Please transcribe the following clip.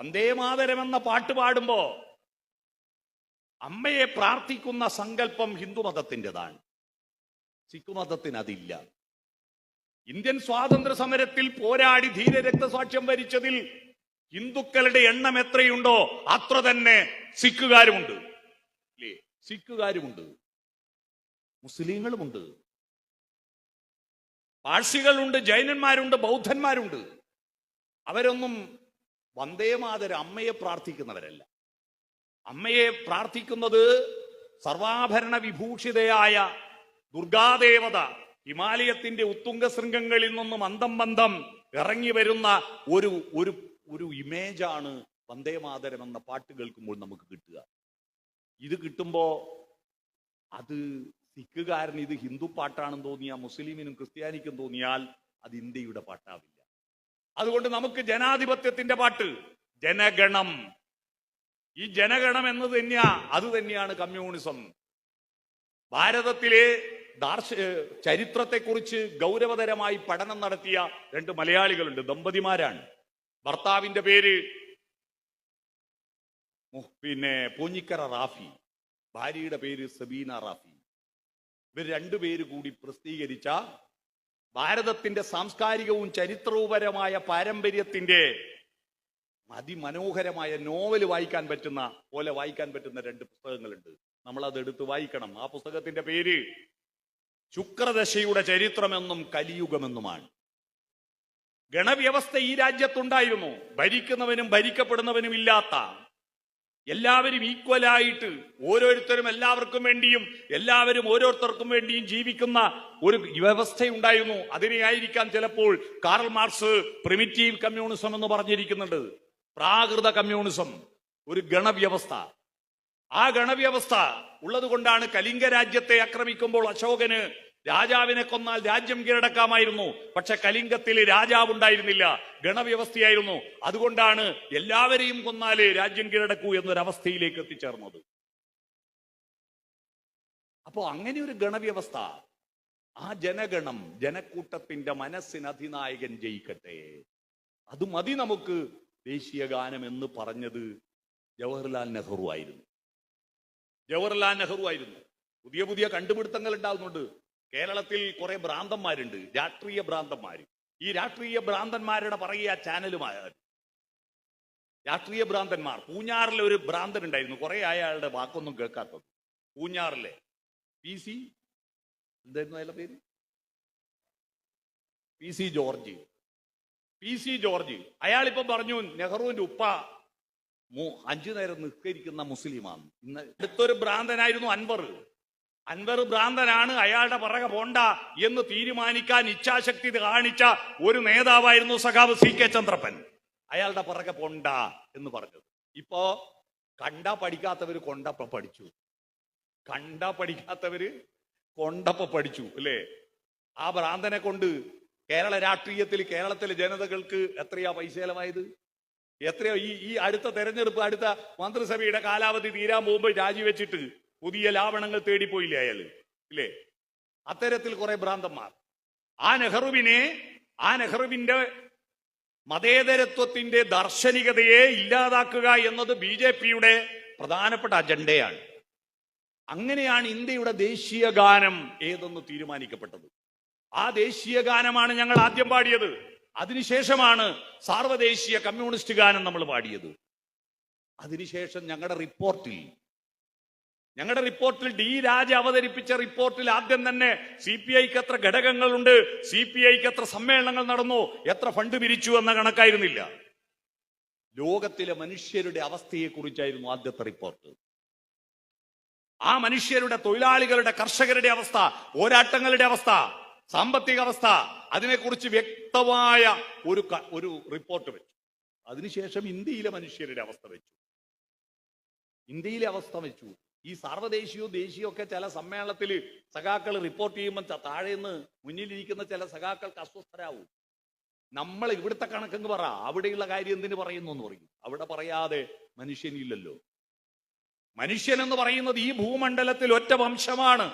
വന്ദേമാതരം എന്ന പാട്ട് പാടുമ്പോ അമ്മയെ പ്രാർത്ഥിക്കുന്ന സങ്കല്പം ഹിന്ദുമതത്തിൻ്റെതാണ്. സിഖ് മതത്തിന് അതില്ല. ഇന്ത്യൻ സ്വാതന്ത്ര്യ സമരത്തിൽ പോരാടി ധീര രക്തസാക്ഷ്യം വരിച്ചതിൽ ഹിന്ദുക്കളുടെ എണ്ണം എത്രയുണ്ടോ അത്ര തന്നെ സിഖുകാരുമുണ്ട്. അല്ലേ? സിഖുകാരുമുണ്ട്, മുസ്ലിങ്ങളുമുണ്ട്, പാഴ്സികളുണ്ട്, ജൈനന്മാരുണ്ട്, ബൗദ്ധന്മാരുണ്ട്. അവരൊന്നും വന്ദേമാതരം അമ്മയെ പ്രാർത്ഥിക്കുന്നവരല്ല. അമ്മയെ പ്രാർത്ഥിക്കുന്നത് സർവാഭരണ വിഭൂഷിതയായ ദുർഗാദേവത ഹിമാലയത്തിന്റെ ഉത്തുംഗ ശൃംഗങ്ങളിൽ നിന്നും അന്തം ഇറങ്ങി വരുന്ന ഒരു ഒരു ഒരു ഇമേജാണ് വന്ദേമാതരം എന്ന പാട്ട് കേൾക്കുമ്പോൾ നമുക്ക് കിട്ടുക. ഇത് കിട്ടുമ്പോ അത് സിഖുകാരന് ഇത് ഹിന്ദു പാട്ടാണെന്ന് തോന്നിയാൽ, മുസ്ലിമിനും ക്രിസ്ത്യാനിക്കും തോന്നിയാൽ അത് ഇന്ത്യയുടെ പാട്ടാവില്ല. അതുകൊണ്ട് നമുക്ക് ജനാധിപത്യത്തിന്റെ പാട്ട് ജനഗണം. ഈ ജനഗണം എന്നത് അത് തന്നെയാണ് കമ്മ്യൂണിസം. ഭാരതത്തിലെ ചരിത്രത്തെക്കുറിച്ച് ഗൗരവതരമായി പഠനം നടത്തിയ 2 മലയാളികളുണ്ട്, ദമ്പതിമാരാണ്. ഭർത്താവിന്റെ പേര് പൂഞ്ഞിക്കര റാഫി, ഭാര്യയുടെ പേര് സബീന റാഫി. ഇവർ 2 പേര് കൂടി പ്രസിദ്ധീകരിച്ച ഭാരതത്തിന്റെ സാംസ്കാരികവും ചരിത്രപരമായ പാരമ്പര്യത്തിന്റെ അതിമനോഹരമായ നോവൽ വായിക്കാൻ പറ്റുന്ന 2 പുസ്തകങ്ങളുണ്ട്. നമ്മൾ അത് എടുത്ത് വായിക്കണം. ആ പുസ്തകത്തിന്റെ പേര് ശുക്രദശയുടെ ചരിത്രമെന്നും കലിയുഗമെന്നുമാണ്. ഗണവ്യവസ്ഥ ഈ രാജ്യത്തുണ്ടായിരുന്നു. ഭരിക്കുന്നവനും ഭരിക്കപ്പെടുന്നവനും ഇല്ലാത്ത, എല്ലാവരും ഈക്വലായിട്ട് ഓരോരുത്തരും എല്ലാവർക്കും വേണ്ടിയും എല്ലാവരും ഓരോരുത്തർക്കും വേണ്ടിയും ജീവിക്കുന്ന ഒരു വ്യവസ്ഥയുണ്ടായിരുന്നു. അതിനെയായിരിക്കാം ചിലപ്പോൾ കാറൽ മാർക്സ് പ്രിമിറ്റീവ് കമ്മ്യൂണിസം എന്ന് പറഞ്ഞിരിക്കുന്നുണ്ട്. പ്രാകൃത കമ്മ്യൂണിസം, ഒരു ഗണവ്യവസ്ഥ. ആ ഗണവ്യവസ്ഥ ഉള്ളത് കൊണ്ടാണ് കലിംഗ രാജ്യത്തെ ആക്രമിക്കുമ്പോൾ അശോകന് രാജാവിനെ കൊന്നാൽ രാജ്യം കീഴടക്കാമായിരുന്നു. പക്ഷെ കലിംഗത്തിൽ രാജാവ് ഉണ്ടായിരുന്നില്ല, ഗണവ്യവസ്ഥയായിരുന്നു. അതുകൊണ്ടാണ് എല്ലാവരെയും കൊന്നാലേ രാജ്യം കീഴടക്കൂ എന്നൊരവസ്ഥയിലേക്ക് എത്തിച്ചേർന്നത്. അപ്പോ അങ്ങനെ ഒരു ഗണവ്യവസ്ഥ, ആ ജനഗണം, ജനക്കൂട്ടത്തിന്റെ മനസ്സിന് അധിനായകൻ ജയിക്കട്ടെ, അത് മതി നമുക്ക് ദേശീയ ഗാനം എന്ന് പറഞ്ഞത് ജവഹർലാൽ നെഹ്റു ആയിരുന്നു. പുതിയ പുതിയ കണ്ടുപിടുത്തങ്ങൾ ഉണ്ടാകുന്നുണ്ട്. കേരളത്തിൽ കുറെ ഭ്രാന്തന്മാരുണ്ട്, രാഷ്ട്രീയ ഭ്രാന്തന്മാര്. ഈ രാഷ്ട്രീയ ഭ്രാന്തന്മാരുടെ പറയുക ചാനലുമായ രാഷ്ട്രീയ ഭ്രാന്തന്മാർ. പൂഞ്ഞാറിലെ ഒരു ഭ്രാന്തൻ ഉണ്ടായിരുന്നു, കുറെ അയാളുടെ വാക്കൊന്നും കേൾക്കാത്തത്. പൂഞ്ഞാറിലെ എന്തായിരുന്നു അയാളുടെ പേര്? P C George. അയാളിപ്പോ പറഞ്ഞു നെഹ്റുവിന്റെ ഉപ്പ 5 നേരം നിസ്കരിക്കുന്ന മുസ്ലിമാണ്. ഇന്ന് അടുത്തൊരു ഭ്രാന്തനായിരുന്നു അൻവർ ഭ്രാന്തനാണ്, അയാളുടെ പിറകെ പോണ്ട എന്ന് തീരുമാനിക്കാൻ ഇച്ഛാശക്തി കാണിച്ച ഒരു നേതാവായിരുന്നു സഖാവ് CK ചന്ദ്രപ്പൻ. അയാളുടെ പിറകെ പോണ്ട എന്ന് പറഞ്ഞത്. ഇപ്പോ കണ്ടാ പഠിക്കാത്തവര് കൊണ്ടപ്പ പഠിച്ചു, അല്ലേ? ആ ഭ്രാന്തനെ കൊണ്ട് കേരള രാഷ്ട്രീയത്തിൽ കേരളത്തിലെ ജനതകൾക്ക് എത്രയാ പൈസ ചെലവായത്? എത്രയോ ഈ അടുത്ത തെരഞ്ഞെടുപ്പ്, അടുത്ത മന്ത്രിസഭയുടെ കാലാവധി തീരാൻ പോകുമ്പോൾ രാജിവെച്ചിട്ട് പുതിയ ലാവണങ്ങൾ തേടിപ്പോയില്ലേ അയാള്, ഇല്ലേ? അത്തരത്തിൽ കുറെ ഭ്രാന്തന്മാർ. ആ നെഹ്റുവിന്റെ മതേതരത്വത്തിന്റെ ദാർശനികതയെ ഇല്ലാതാക്കുക എന്നത് BJPയുടെ പ്രധാനപ്പെട്ട അജണ്ടയാണ്. അങ്ങനെയാണ് ഇന്ത്യയുടെ ദേശീയ ഗാനം ഏതെന്ന് തീരുമാനിക്കപ്പെട്ടത്. ആ ദേശീയ ഗാനമാണ് ഞങ്ങൾ ആദ്യം പാടിയത്. അതിനുശേഷമാണ് സാർവദേശീയ കമ്മ്യൂണിസ്റ്റ് ഗാനം നമ്മൾ പാടിയത്. അതിനുശേഷം ഞങ്ങളുടെ റിപ്പോർട്ടിൽ D രാജ അവതരിപ്പിച്ച റിപ്പോർട്ടിൽ ആദ്യം തന്നെ CPIക്ക് എത്ര ഘടകങ്ങളുണ്ട്, CPIക്ക് എത്ര സമ്മേളനങ്ങൾ നടന്നു, എത്ര ഫണ്ട് പിരിച്ചു എന്ന കണക്കായിരുന്നില്ല. ലോകത്തിലെ മനുഷ്യരുടെ അവസ്ഥയെ കുറിച്ചായിരുന്നു ആദ്യത്തെ റിപ്പോർട്ട്. ആ മനുഷ്യരുടെ, തൊഴിലാളികളുടെ, കർഷകരുടെ അവസ്ഥ, പോരാട്ടങ്ങളുടെ അവസ്ഥ, സാമ്പത്തിക അവസ്ഥ, അതിനെക്കുറിച്ച് വ്യക്തമായ ഒരു റിപ്പോർട്ട് വെച്ചു. അതിനുശേഷം ഇന്ത്യയിലെ മനുഷ്യരുടെ അവസ്ഥ വെച്ചു. ഈ സാർവദേശീയവും ദേശീയവും ഒക്കെ ചില സമ്മേളനത്തിൽ സഖാക്കൾ റിപ്പോർട്ട് ചെയ്യുമ്പോൾ താഴേന്ന് മുന്നിലിരിക്കുന്ന ചില സഖാക്കൾക്ക് അസ്വസ്ഥരാവും. നമ്മൾ ഇവിടുത്തെ കണക്കെന്ന് പറ, അവിടെയുള്ള കാര്യം എന്തിനു പറയുന്നു എന്ന് പറയും. അവിടെ പറയാതെ മനുഷ്യനില്ലല്ലോ. മനുഷ്യൻ എന്ന് പറയുന്നത് ഈ ഭൂമണ്ഡലത്തിൽ ഒറ്റ വംശമാണ്.